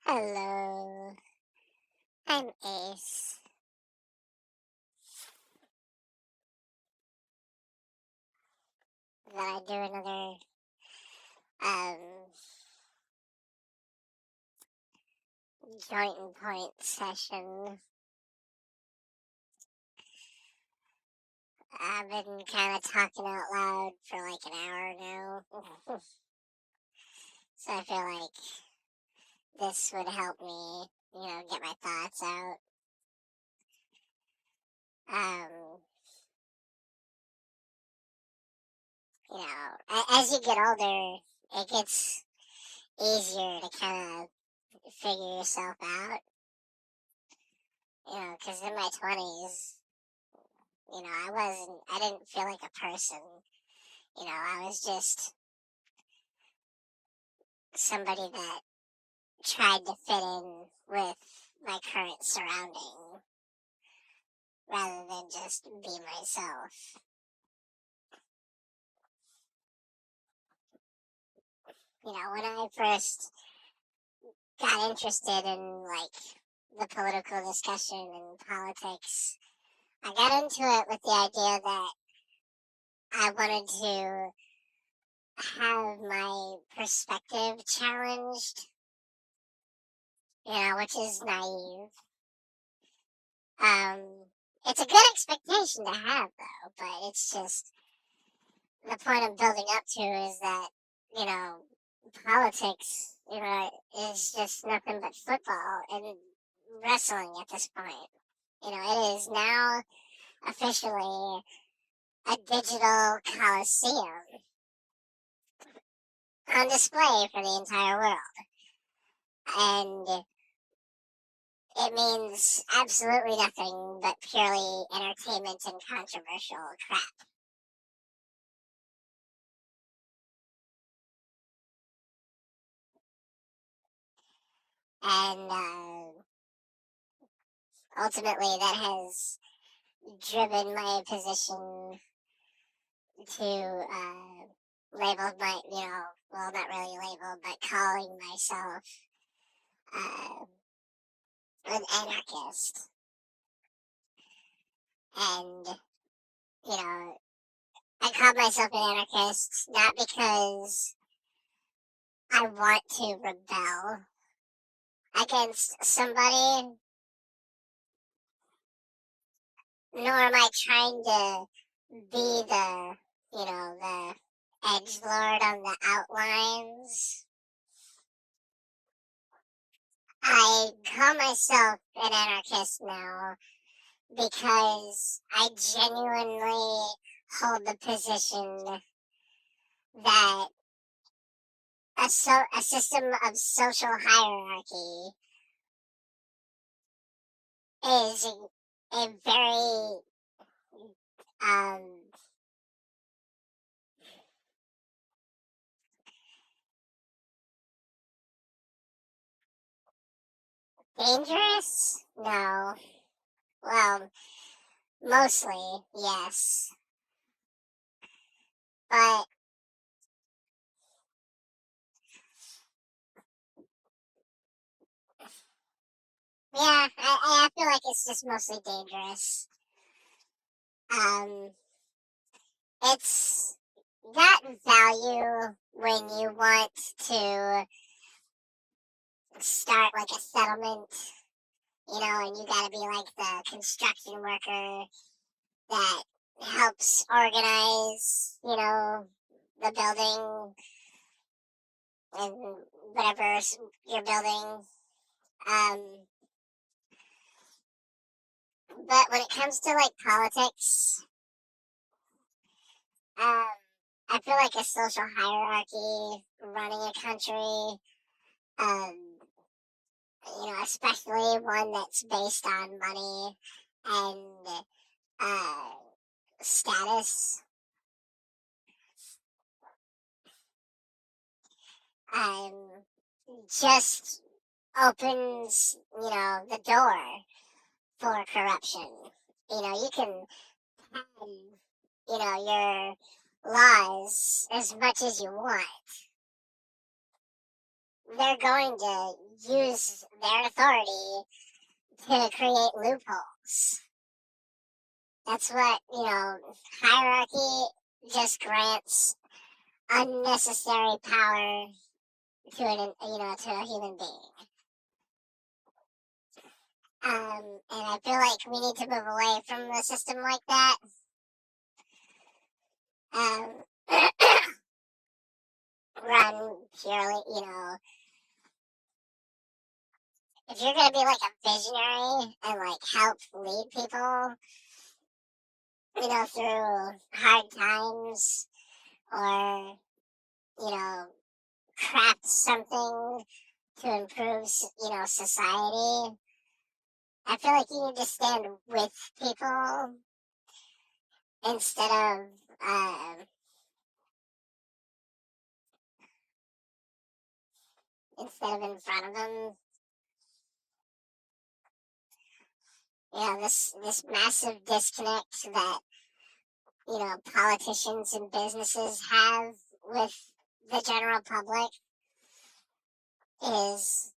Hello, I'm Ace. Then I do another um joint and point session. I've been kind of talking out loud for like an hour now, so I feel like this would help me, get my thoughts out. Um, as you get older, it gets easier to kind of figure yourself out. Because in my 20s, I didn't feel like a person. I was just somebody that tried to fit in with my current surrounding rather than just be myself. When I first got interested in like the political discussion and politics, I got into it with the idea that I wanted to have my perspective challenged, which is naive. Um, it's a good expectation to have, though, but it's just the point I'm building up to is that, you know, politics, is just nothing but football and wrestling at this point. It is now officially a digital coliseum on display for the entire world. And it means absolutely nothing but purely entertainment and controversial crap. And ultimately, that has driven my position to label well, not really label, but calling myself uh, an anarchist. And, I call myself an anarchist not because I want to rebel against somebody, nor am I trying to be the edge lord on the outlines. I call myself an anarchist now because I genuinely hold the position that a system of social hierarchy is a very um, dangerous. No, well, mostly yes, but yeah, I feel like it's just mostly dangerous. Um, it's got value when you want to start like a settlement, and you gotta be like the construction worker that helps organize, the building and whatever you're building. Um, but when it comes to like politics, um, I feel like a social hierarchy running a country, um, especially one that's based on money and uh, status, um, just opens, the door for corruption. You can pen, your laws as much as you want, they're going to use their authority to create loopholes. That's what, hierarchy just grants unnecessary power to to a human being. And I feel like we need to move away from a system like that. Run purely, if you're gonna be like a visionary and like help lead people, through hard times, or, craft something to improve, society, I feel like you need to stand with people instead of, in front of them. This massive disconnect that, politicians and businesses have with the general public is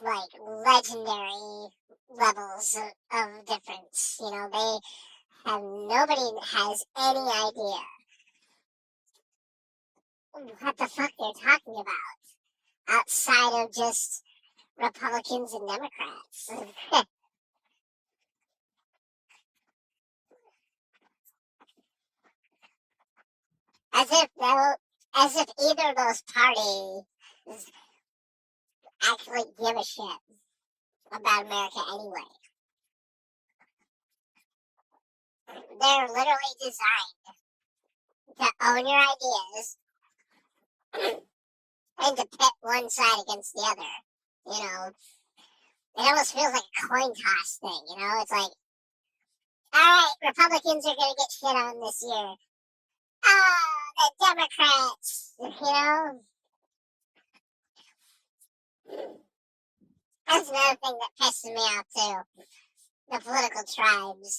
like legendary levels of difference. Nobody has any idea what the fuck they're talking about outside of just Republicans and Democrats. as if either of those parties actually give a shit about America anyway. They're literally designed to own your ideas and to pit one side against the other. It almost feels like a coin toss thing. It's like, all right, Republicans are gonna get shit on this year. Oh, the Democrats. That's another thing that pisses me off too. The political tribes.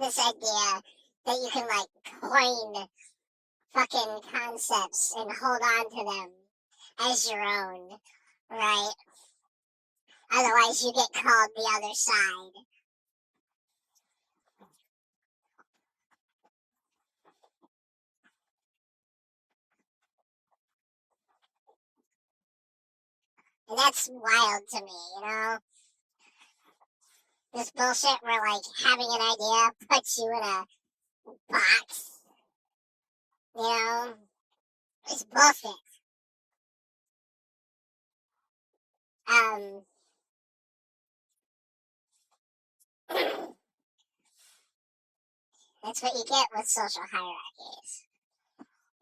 This idea that you can like coin fucking concepts and hold on to them as your own, right? Otherwise, you get called the other side. And that's wild to me. This bullshit where, like, having an idea puts you in a box, it's bullshit. That's what you get with social hierarchies,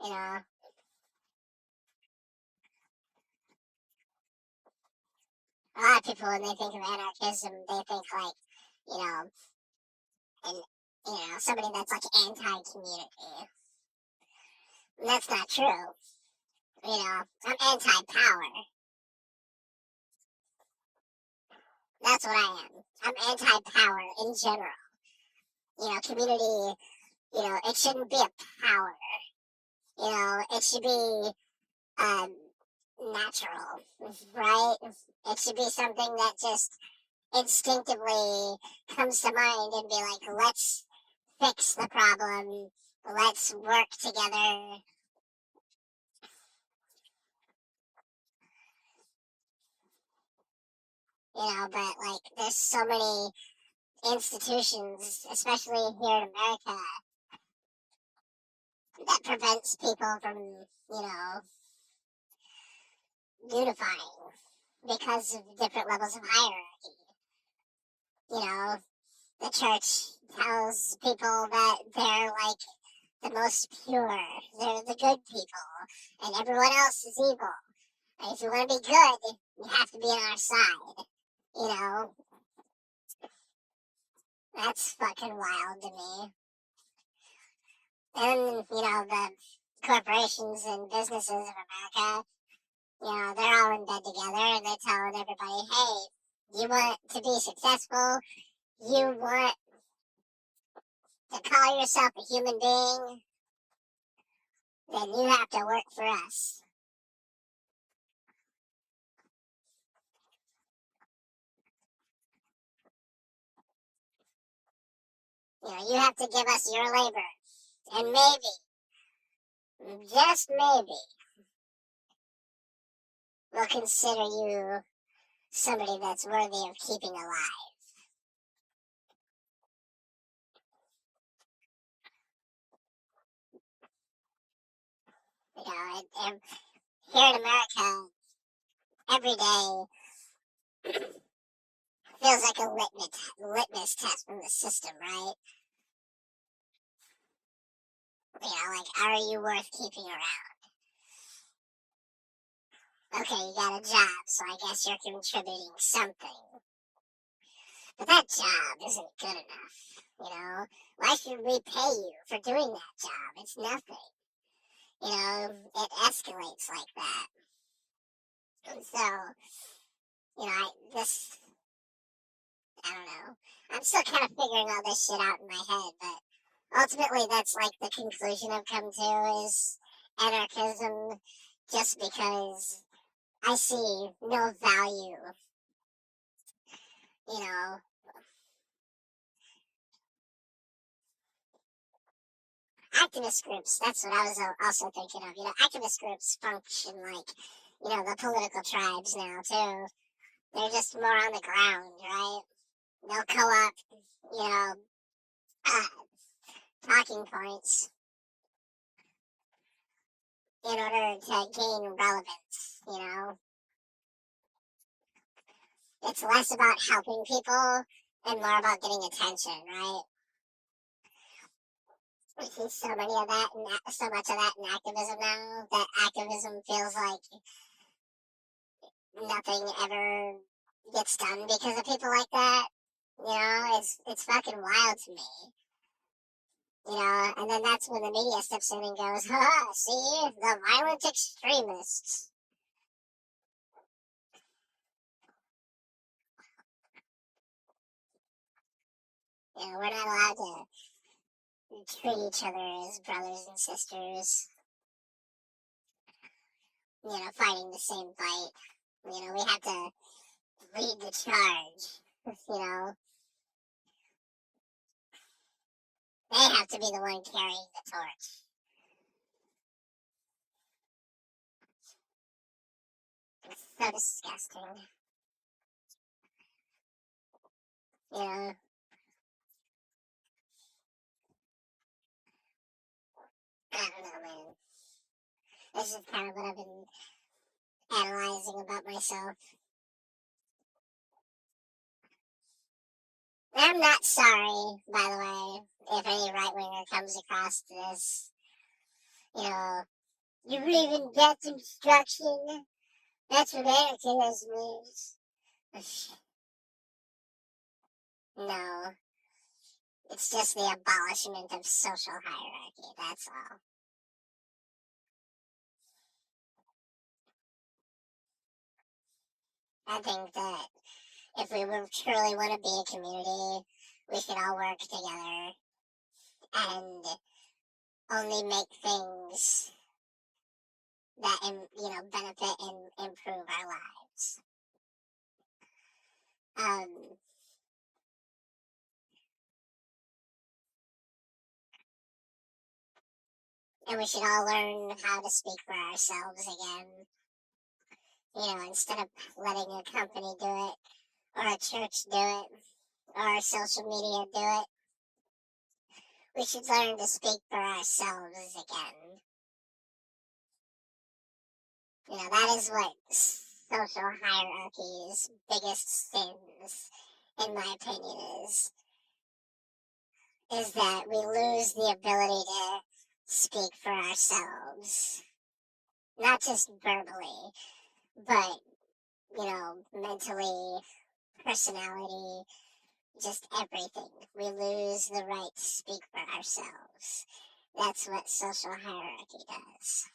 you know. A lot of people, when they think of anarchism, they think like, somebody that's like anti-community. And that's not true. I'm anti-power. That's what I am. I'm anti-power in general. Community, it shouldn't be a power. It should be natural, right? It should be something that just instinctively comes to mind and be like, let's fix the problem. Let's work together. But like, there's so many institutions, especially here in America, that prevents people from, unifying because of different levels of hierarchy. The church tells people that they're like the most pure, they're the good people, and everyone else is evil. And if you want to be good, you have to be on our side. That's fucking wild to me. And, the corporations and businesses of America, they're all in bed together and they're telling everybody, hey, you want to be successful, you want to call yourself a human being, then you have to work for us. You have to give us your labor. And maybe, just maybe, we'll consider you somebody that's worthy of keeping alive. Here in America, every day feels like a litmus test from the system, right? Like, are you worth keeping around? Okay, you got a job, so I guess you're contributing something. But that job isn't good enough. Why should we pay you for doing that job? It's nothing. It escalates like that. And so, I don't know. I'm still kind of figuring all this shit out in my head, but ultimately that's like the conclusion I've come to is anarchism, just because I see no value, you know, activist groups. That's what I was also thinking of. Activist groups function like, the political tribes now too. They're just more on the ground, right? They'll co-opt, you know, talking points in order to gain relevance. It's less about helping people and more about getting attention, right? We see so much of that in activism now, that activism feels like nothing ever gets done because of people like that. It's fucking wild to me. And then that's when the media steps in and goes, see, the violent extremists. We're not allowed to treat each other as brothers and sisters, fighting the same fight. We have to lead the charge. They have to be the one carrying the torch. It's so disgusting. I don't know, man. This is kind of what I've been analyzing about myself. And I'm not sorry, by the way, if any right winger comes across this. You believe in death and destruction? That's what anarchism is. No, it's just the abolishment of social hierarchy, that's all. I think that if we truly want to be a community, we should all work together and only make things that benefit and improve our lives. And we should all learn how to speak for ourselves again. Instead of letting a company do it, or a church do it, or social media do it, we should learn to speak for ourselves again. That is what social hierarchy's biggest sins, in my opinion, is that we lose the ability to speak for ourselves. Not just verbally, but, mentally, personality, just everything. We lose the right to speak for ourselves. That's what social hierarchy does.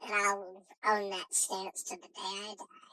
And I'll own that stance to the day I die.